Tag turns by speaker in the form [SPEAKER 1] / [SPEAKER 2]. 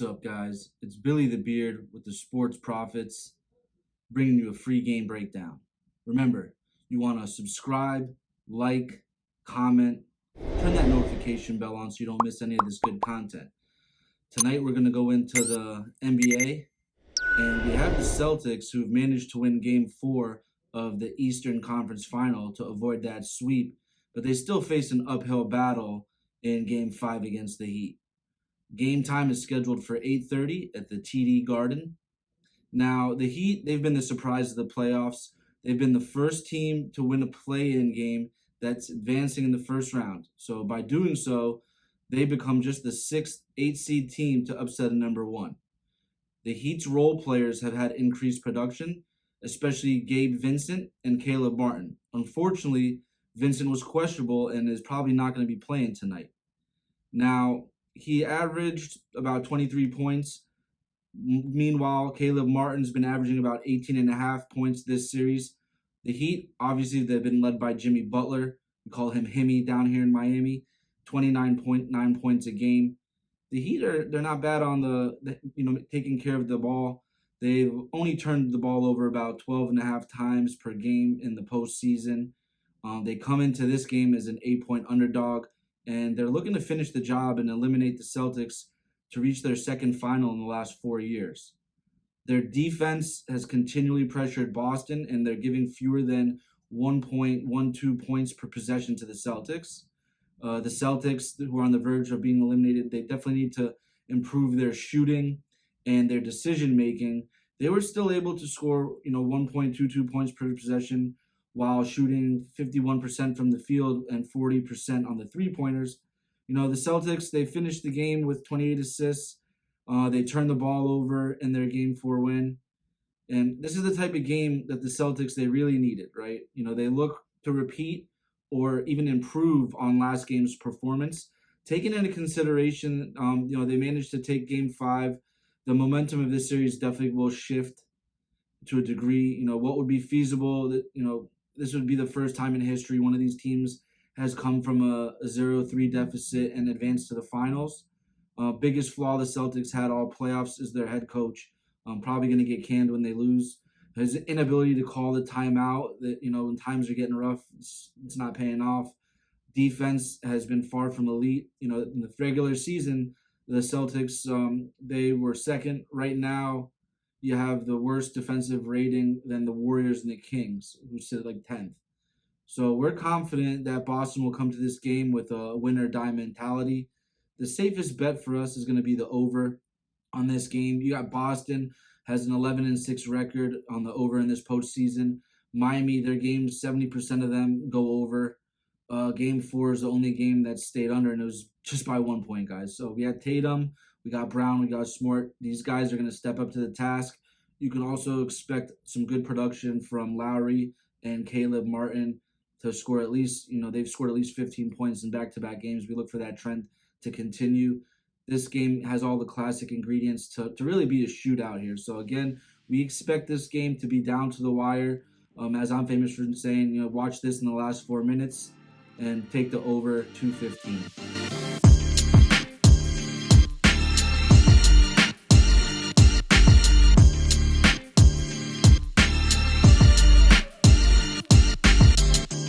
[SPEAKER 1] What's up, guys? It's Billy the Beard with the Sports Profits, bringing you a free game breakdown. Remember, you want to subscribe, like, comment, turn that notification bell on so you don't miss any of this good content. Tonight, we're going to go into the NBA, and we have the Celtics, who've managed to win Game 4 of the Eastern Conference Final to avoid that sweep, but they still face an uphill battle in Game 5 against the Heat. Game time is scheduled for 8:30 at the TD Garden. Now, the Heat, they've been the surprise of the playoffs. They've been the first team to win a play-in game that's advancing in the first round. So by doing so, they become just the sixth 8 seed team to upset a number one. The Heat's role players have had increased production, especially Gabe Vincent and Caleb Martin. Unfortunately, Vincent was questionable and is probably not going to be playing tonight. Now, he averaged about 23 points. Meanwhile, Caleb Martin's been averaging about 18 and a half points this series. The Heat, obviously, they've been led by Jimmy Butler. We call him Himmy down here in Miami. 29.9 points a game. The Heat they're not bad on the taking care of the ball. They've only turned the ball over about 12 and a half times per game in the postseason. They come into this game as an 8-point underdog, and they're looking to finish the job and eliminate the Celtics to reach their second final in the last 4 years. Their defense has continually pressured Boston, and they're giving fewer than 1.12 points per possession to the Celtics. The Celtics, who are on the verge of being eliminated, they definitely need to improve their shooting and their decision-making. They were still able to score, 1.22 points per possession, while shooting 51% from the field and 40% on the three-pointers. The Celtics, they finished the game with 28 assists. They turned the ball over in their Game 4 win. And this is the type of game that the Celtics, they really needed, right? They look to repeat or even improve on last game's performance. Taking into consideration, they managed to take Game 5. The momentum of this series definitely will shift to a degree. What would be feasible, this would be the first time in history one of these teams has come from a 0-3 deficit and advanced to the finals. Biggest flaw the Celtics had all playoffs is their head coach. Probably going to get canned when they lose. His inability to call the timeout, that when times are getting rough, it's not paying off. Defense has been far from elite. In the regular season, the Celtics, they were second. Right now, you have the worst defensive rating than the Warriors and the Kings, who sit like 10th. So we're confident that Boston will come to this game with a win or die mentality. The safest bet for us is going to be the over on this game. You got Boston has an 11-6 record on the over in this postseason. Miami, their games, 70% of them go over. Game 4 is the only game that stayed under, and it was just by 1 point, guys. So we had Tatum, we got Brown, we got Smart. These guys are going to step up to the task. You can also expect some good production from Lowry and Caleb Martin to score at least, they've scored at least 15 points in back-to-back games. We look for that trend to continue. This game has all the classic ingredients to really be a shootout here. So, again, we expect this game to be down to the wire. As I'm famous for saying, watch this in the last 4 minutes and take the over 215.